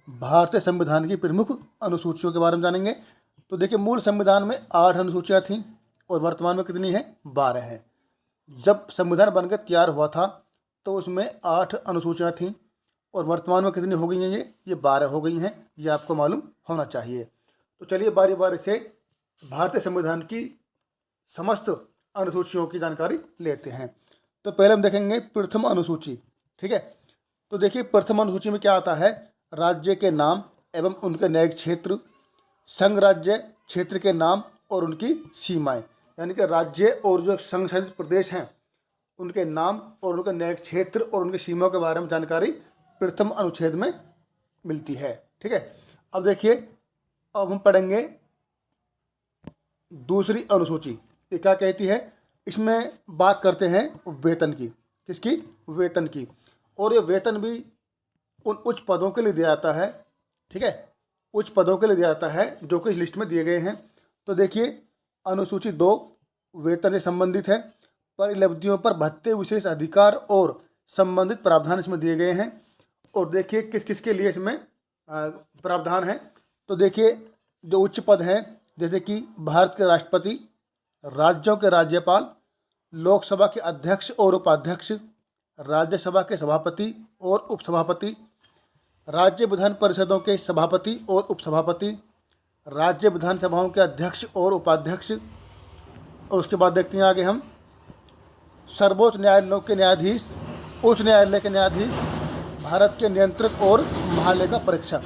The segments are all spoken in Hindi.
भारतीय संविधान की प्रमुख अनुसूचियों के बारे में जानेंगे। तो देखिए, मूल संविधान में 8 अनुसूचियाँ थीं और वर्तमान में कितनी हैं? 12 हैं। जब संविधान बनकर तैयार हुआ था तो उसमें 8 अनुसूचियाँ थीं और वर्तमान में कितनी हो गई हैं? ये 12 हो गई हैं। ये आपको मालूम होना चाहिए। तो चलिए बारी बारी से भारतीय संविधान की समस्त अनुसूचियों की जानकारी लेते हैं। तो पहले हम देखेंगे प्रथम अनुसूची। ठीक है, तो देखिए प्रथम अनुसूची में क्या आता है? राज्य के नाम एवं उनके न्यायिक क्षेत्र, संघ राज्य क्षेत्र के नाम और उनकी सीमाएं, यानी कि राज्य और जो संघ शासित प्रदेश हैं उनके नाम और उनके न्यायिक क्षेत्र और उनकी सीमाओं के बारे में जानकारी प्रथम अनुच्छेद में मिलती है। ठीक है, अब देखिए, अब हम पढ़ेंगे दूसरी अनुसूची। ये क्या कहती है? इसमें बात करते हैं वेतन की। किसकी? वेतन की। और ये वेतन भी उन उच्च पदों के लिए दिया जाता है। ठीक है, उच्च पदों के लिए दिया जाता है जो कि इस लिस्ट में दिए गए हैं। तो देखिए, अनुसूची 2 वेतन से संबंधित है। परिलब्धियों पर भत्ते, विशेष अधिकार और संबंधित प्रावधान इसमें दिए गए हैं। और देखिए किस किस के लिए इसमें प्रावधान है। तो देखिए, जो उच्च पद हैं जैसे कि भारत के राष्ट्रपति, राज्यों के राज्यपाल, लोकसभा के अध्यक्ष और उपाध्यक्ष, राज्यसभा के सभापति और उपसभापति, राज्य विधान परिषदों के सभापति और उपसभापति, राज्य विधानसभाओं के अध्यक्ष और उपाध्यक्ष, और उसके बाद देखते हैं आगे हम सर्वोच्च न्यायालयों के न्यायाधीश, उच्च न्यायालय के न्यायाधीश, भारत के नियंत्रक और महालेखा परीक्षक।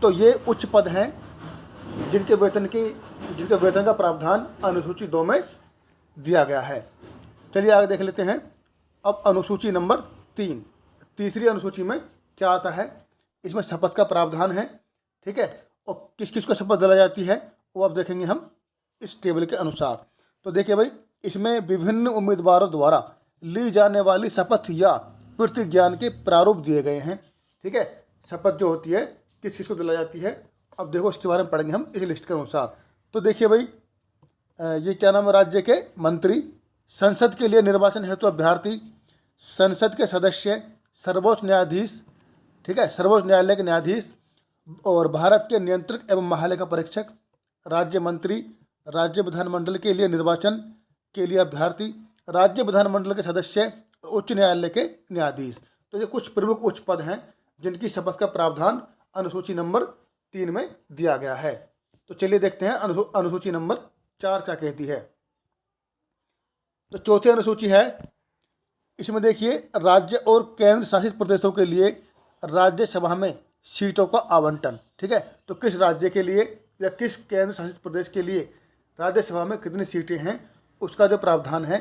तो ये उच्च पद हैं जिनके वेतन का प्रावधान अनुसूची 2 में दिया गया है। चलिए आगे देख लेते हैं। अब अनुसूची नंबर 3, तीसरी अनुसूची में क्या आता है? इसमें शपथ का प्रावधान है। ठीक है, और किस किस को शपथ दिलाई जाती है वो अब देखेंगे हम इस टेबल के अनुसार। तो देखिए भाई, इसमें विभिन्न उम्मीदवारों द्वारा ली जाने वाली शपथ या प्रतिज्ञान के प्रारूप दिए गए हैं। ठीक है, शपथ जो होती है किस किस को दिलाई जाती है, अब देखो इसके बारे में पढ़ेंगे हम इस लिस्ट के अनुसार। तो देखिए भाई, ये क्या नाम है? राज्य के मंत्री, संसद के लिए निर्वाचन हेतु अभ्यर्थी, संसद के सदस्य, सर्वोच्च न्यायाधीश, ठीक है, सर्वोच्च न्यायालय के न्यायाधीश और भारत के नियंत्रक एवं महालेखा परीक्षक, राज्य मंत्री, राज्य विधानमंडल के लिए निर्वाचन के लिए अभ्यर्थी, राज्य विधानमंडल के सदस्य, उच्च न्यायालय के न्यायाधीश। तो ये कुछ प्रमुख उच्च पद हैं जिनकी शपथ का प्रावधान अनुसूची नंबर 3 में दिया गया है। तो चलिए देखते हैं अनुसूची नंबर 4 क्या कहती है। तो चौथी अनुसूची है, इसमें देखिए राज्य और केंद्र शासित प्रदेशों के लिए राज्यसभा में सीटों का आवंटन। ठीक है, तो किस राज्य के लिए या किस केंद्र शासित प्रदेश के लिए राज्यसभा में कितनी सीटें हैं उसका जो प्रावधान है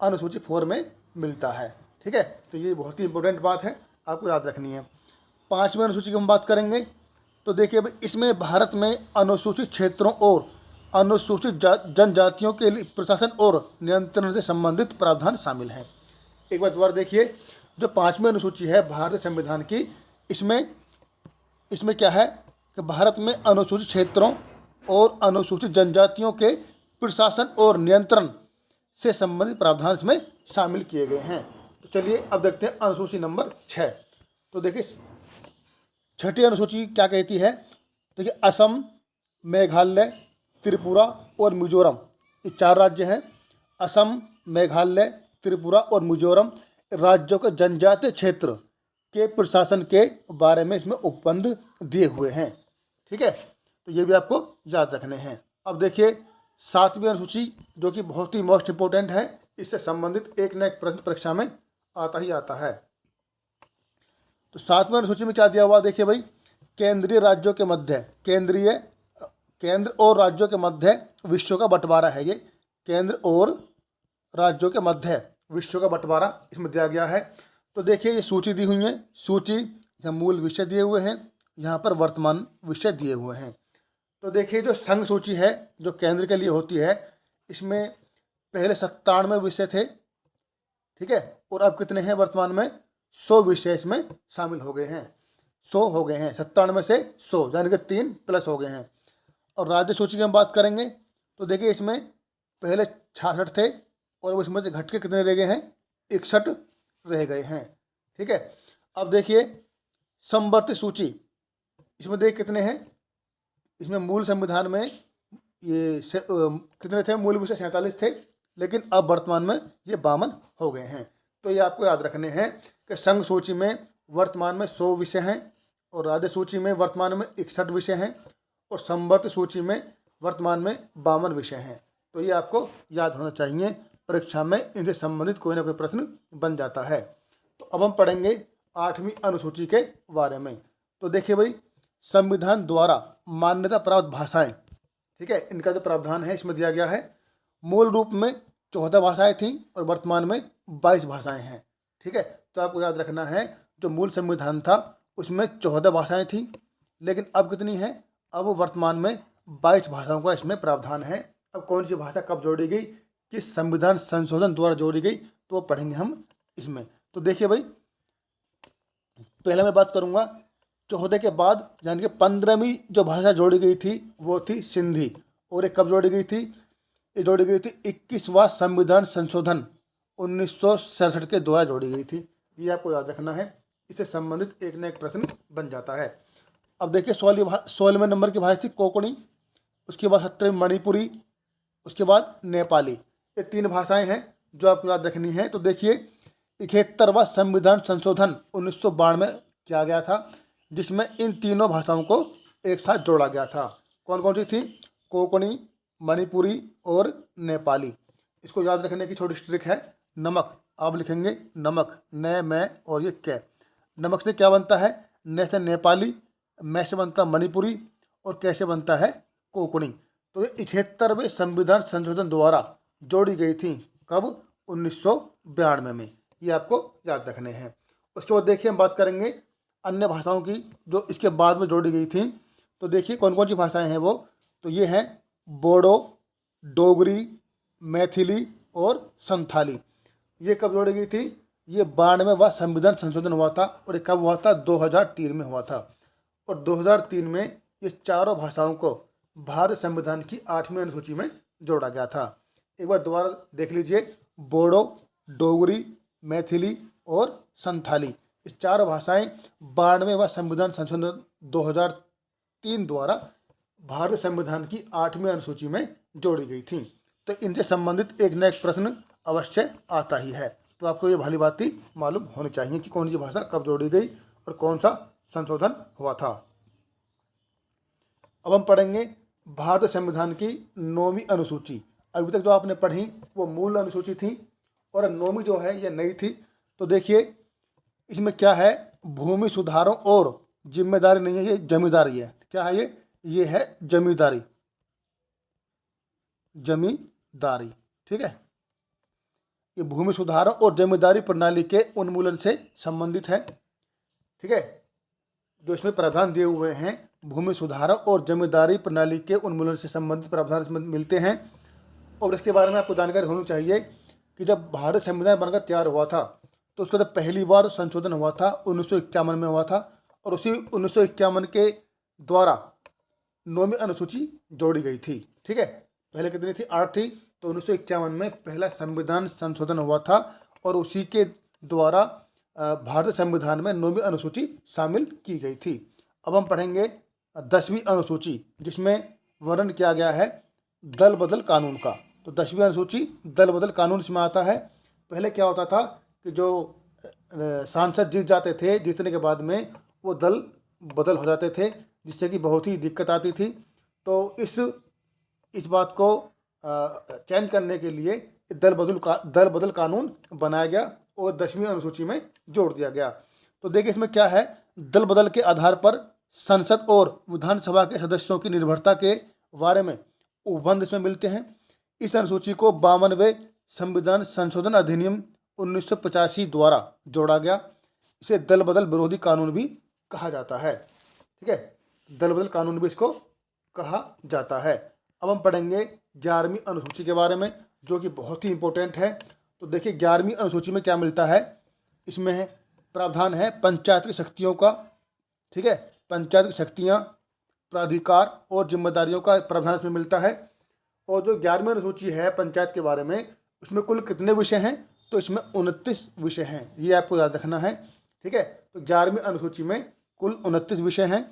अनुसूची 4 में मिलता है। ठीक है, तो ये बहुत ही इंपॉर्टेंट बात है, आपको याद रखनी है। 5वीं अनुसूची की हम बात करेंगे। तो देखिए अब इसमें भारत में अनुसूचित क्षेत्रों और अनुसूचित जनजातियों के लिए प्रशासन और नियंत्रण से संबंधित प्रावधान शामिल हैं। एक बार दोबारा देखिए, जो 5वीं अनुसूची है भारतीय संविधान की, इसमें क्या है कि भारत में अनुसूचित क्षेत्रों और अनुसूचित जनजातियों के प्रशासन और नियंत्रण से संबंधित प्रावधान इसमें शामिल किए गए हैं। तो चलिए अब देखते हैं अनुसूची नंबर 6। तो देखिए 6ठी अनुसूची क्या कहती है? देखिए असम, मेघालय, त्रिपुरा और मिजोरम, ये 4 राज्य हैं। असम, मेघालय, त्रिपुरा और मिजोरम राज्यों के जनजातीय क्षेत्र के प्रशासन के बारे में इसमें उपबंध दिए हुए हैं। ठीक है, तो ये भी आपको याद रखने हैं। अब देखिए 7वीं अनुसूची जो कि बहुत ही मोस्ट इम्पोर्टेंट है, इससे संबंधित एक न एक प्रश्न परीक्षा में आता ही आता है। तो 7वीं अनुसूची में क्या दिया हुआ? देखिए भाई, केंद्रीय राज्यों के मध्य केंद्र और राज्यों के मध्य विषयों का बंटवारा है। ये केंद्र और राज्यों के मध्य विषयों का बंटवारा इसमें दिया गया है। तो देखिए ये सूची दी हुई है। सूची यहाँ मूल विषय दिए हुए हैं, यहाँ पर वर्तमान विषय दिए हुए हैं। तो देखिए जो संघ सूची है जो केंद्र के लिए होती है, इसमें पहले 97 विषय थे। ठीक है, और अब कितने हैं? वर्तमान में 100 विषय इसमें शामिल हो गए हैं। 100 हो गए हैं, 97 से 100 यानी कि 3 प्लस हो गए हैं। और राज्य सूची की हम बात करेंगे तो देखिए इसमें पहले 66 थे और उसमें से घट के कितने रह गए हैं? 61 रह गए हैं। ठीक है, अब देखिए समवर्ती सूची इसमें देख कितने हैं, इसमें मूल संविधान में ये कितने थे, मूल विषय 47 थे, लेकिन अब वर्तमान में ये 52 हो गए हैं। तो ये आपको याद रखने हैं कि संघ सूची में वर्तमान में 100 विषय हैं और राज्य सूची में वर्तमान में 61 विषय हैं और संवर्त सूची में वर्तमान में 52 विषय हैं। तो ये आपको याद होना चाहिए, परीक्षा में इनसे संबंधित कोई ना कोई प्रश्न बन जाता है। तो अब हम पढ़ेंगे 8वीं अनुसूची के बारे में। तो देखिए भाई, संविधान द्वारा मान्यता प्राप्त भाषाएं, ठीक है, इनका जो प्रावधान है इसमें दिया गया है। मूल रूप में 14 भाषाएं थीं और वर्तमान में 22 भाषाएं हैं, ठीक है। तो आपको याद रखना है, जो मूल संविधान था उसमें 14 भाषाएं थीं, लेकिन अब कितनी हैं, अब वर्तमान में 22 भाषाओं का इसमें प्रावधान है। अब कौन सी भाषा कब जोड़ी गई, किस संविधान संशोधन द्वारा जोड़ी गई, तो वो पढ़ेंगे हम इसमें। तो देखिए भाई, पहले मैं बात करूँगा 14 के बाद, यानी कि 15वीं जो भाषा जोड़ी गई थी वो थी सिंधी। और ये कब जोड़ी गई थी, ये जोड़ी गई थी 21वां संविधान संशोधन 1967 के द्वारा जोड़ी गई थी। ये आपको याद रखना है, इससे संबंधित एक न एक प्रश्न बन जाता है। अब देखिए 16वें नंबर की भाषा थी कोंकणी, उसके बाद 17वीं मणिपुरी, उसके बाद नेपाली। ये 3 भाषाएं हैं जो आपको याद रखनी है। तो देखिए 71वां संविधान संशोधन 1992 में किया गया था, जिसमें इन तीनों भाषाओं को एक साथ जोड़ा गया था। कौन कौन सी थी, कोंकणी, मणिपुरी और नेपाली। इसको याद रखने की छोटी ट्रिक है, नमक आप लिखेंगे, नमक, न, मैं और ये कै। नमक से क्या बनता है, न से नेपाली, मैं से बनता मणिपुरी और कै से बनता है कोंकणी। तो ये 71वें संविधान संशोधन द्वारा जोड़ी गई थी, कब, 1992 में। ये आपको याद रखने हैं। उसके बाद देखिए हम बात करेंगे अन्य भाषाओं की जो इसके बाद में जोड़ी गई थी। तो देखिए कौन कौन सी भाषाएं हैं वो, तो ये हैं बोडो, डोगरी, मैथिली और संथाली। ये कब जोड़ी गई थी, ये 92वां संविधान संशोधन हुआ था और ये कब हुआ था, 2003 में हुआ था। और 2003 में ये चारों भाषाओं को भारत संविधान की 8वीं अनुसूची में जोड़ा गया था। एक बार दोबारा देख लीजिए, बोडो, डोगरी, मैथिली और संथाली, इस 4 भाषाएं 92वां संविधान संशोधन 2003 द्वारा भारत संविधान की 8वीं अनुसूची में जोड़ी गई थी। तो इनसे संबंधित एक न एक प्रश्न अवश्य आता ही है। तो आपको ये भली बात ही मालूम होनी चाहिए कि कौन सी भाषा कब जोड़ी गई और कौन सा संशोधन हुआ था। अब हम पढ़ेंगे भारत संविधान की 9वीं अनुसूची। अभी तक जो आपने पढ़ी वो मूल अनुसूची थी और 9वीं जो है ये नई थी। तो देखिए इसमें क्या है, भूमि सुधारों और जिम्मेदारी नहीं है, ये जमींदारी है। क्या है ये है जमींदारी, जमींदारी, ठीक है। ये भूमि सुधारों और जमींदारी प्रणाली के उन्मूलन से संबंधित है, ठीक है। जो इसमें प्रावधान दिए हुए हैं, भूमि सुधारों और जमींदारी प्रणाली के उन्मूलन से संबंधित प्रावधान इसमें मिलते हैं। और इसके बारे में आपको जानकारी होनी चाहिए कि जब भारत संविधान बनकर तैयार हुआ था तो उसका जब पहली बार संशोधन हुआ था 1951 में हुआ था और उसी 1951 के द्वारा 9वीं अनुसूची जोड़ी गई थी, ठीक है। पहले कितनी थी, 8 थी। तो 1951 में पहला संविधान संशोधन हुआ था और उसी के द्वारा भारत संविधान में 9वीं अनुसूची शामिल की गई थी। अब हम पढ़ेंगे 10वीं अनुसूची, जिसमें वर्णन किया गया है दल बदल कानून का। तो 10वीं अनुसूची दल बदल कानून इसमें आता है। पहले क्या होता था कि जो सांसद जीत जाते थे, जीतने के बाद में वो दल बदल हो जाते थे, जिससे कि बहुत ही दिक्कत आती थी। तो इस बात को चेंज करने के लिए दल बदल कानून बनाया गया और 10वीं अनुसूची में जोड़ दिया गया। तो देखिए इसमें क्या है, दल बदल के आधार पर संसद और विधानसभा के सदस्यों की निर्भरता के बारे में उपबंध इसमें मिलते हैं। इस अनुसूची को 52वें संविधान संशोधन अधिनियम 1985 द्वारा जोड़ा गया। इसे दल बदल विरोधी कानून भी कहा जाता है, ठीक है। दल बदल कानून भी इसको कहा जाता है। अब हम पढ़ेंगे 11वीं अनुसूची के बारे में, जो कि बहुत ही इंपॉर्टेंट है। तो देखिए 11वीं अनुसूची में क्या मिलता है, इसमें है प्रावधान है पंचायत की शक्तियों का, ठीक है। पंचायत की शक्तियाँ, प्राधिकार और जिम्मेदारियों का प्रावधान इसमें मिलता है। और जो 11वीं अनुसूची है पंचायत के बारे में, उसमें कुल कितने विषय हैं, तो इसमें 29 विषय हैं। ये आपको याद रखना है, ठीक है। तो 11वीं अनुसूची में कुल 29 विषय हैं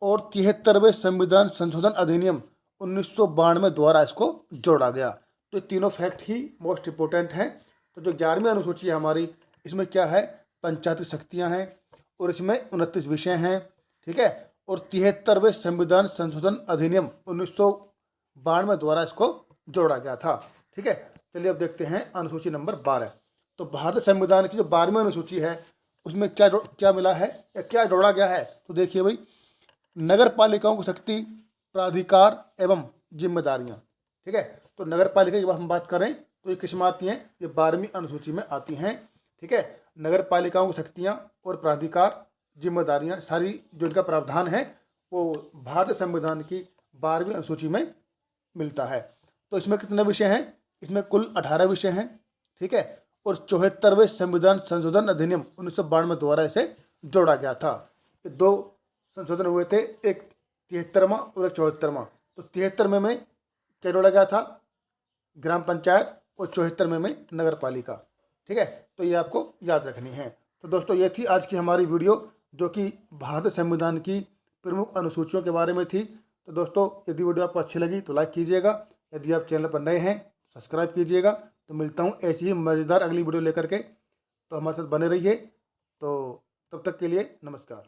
और 73वें संविधान संशोधन अधिनियम 1992 द्वारा इसको जोड़ा गया। तो ये तीनों फैक्ट ही मोस्ट इम्पोर्टेंट हैं। तो जो 11वीं अनुसूची है हमारी, इसमें क्या है, पंचायती शक्तियाँ हैं और इसमें 29 विषय हैं, ठीक है। और 73वें संविधान संशोधन अधिनियम 1992 द्वारा इसको जोड़ा गया था, ठीक है। चलिए अब देखते हैं अनुसूची नंबर 12। तो भारत संविधान की जो 12वीं अनुसूची है उसमें क्या मिला है या क्या जोड़ा गया है, तो देखिए भाई, नगर पालिकाओं की शक्ति, प्राधिकार एवं जिम्मेदारियां, ठीक है। तो नगर पालिका की हम बात करें तो ये किस में आती हैं, ये 12वीं अनुसूची में आती हैं, ठीक है। नगर पालिकाओं की शक्तियां और प्राधिकार जिम्मेदारियां सारी जो इनका प्रावधान है वो भारत संविधान की 12वीं अनुसूची में मिलता है। तो इसमें कितने विषय हैं, इसमें कुल 18 विषय हैं, ठीक है। और 74वें संविधान संशोधन अधिनियम 1992 द्वारा इसे जोड़ा गया था। ये 2 संशोधन हुए थे, एक 73वां और एक 74वां। तो 73वें में क्या जोड़ा गया था, ग्राम पंचायत, और 74वें में नगर पालिका, ठीक है। तो ये आपको याद रखनी है। तो दोस्तों ये थी आज की हमारी वीडियो जो कि भारत संविधान की प्रमुख अनुसूचियों के बारे में थी। तो दोस्तों यदि वीडियो आपको अच्छी लगी तो लाइक कीजिएगा, यदि आप चैनल पर नए हैं सब्सक्राइब कीजिएगा। तो मिलता हूँ ऐसी ही मज़ेदार अगली वीडियो लेकर के, तो हमारे साथ बने रहिए। तो तब तक के लिए नमस्कार।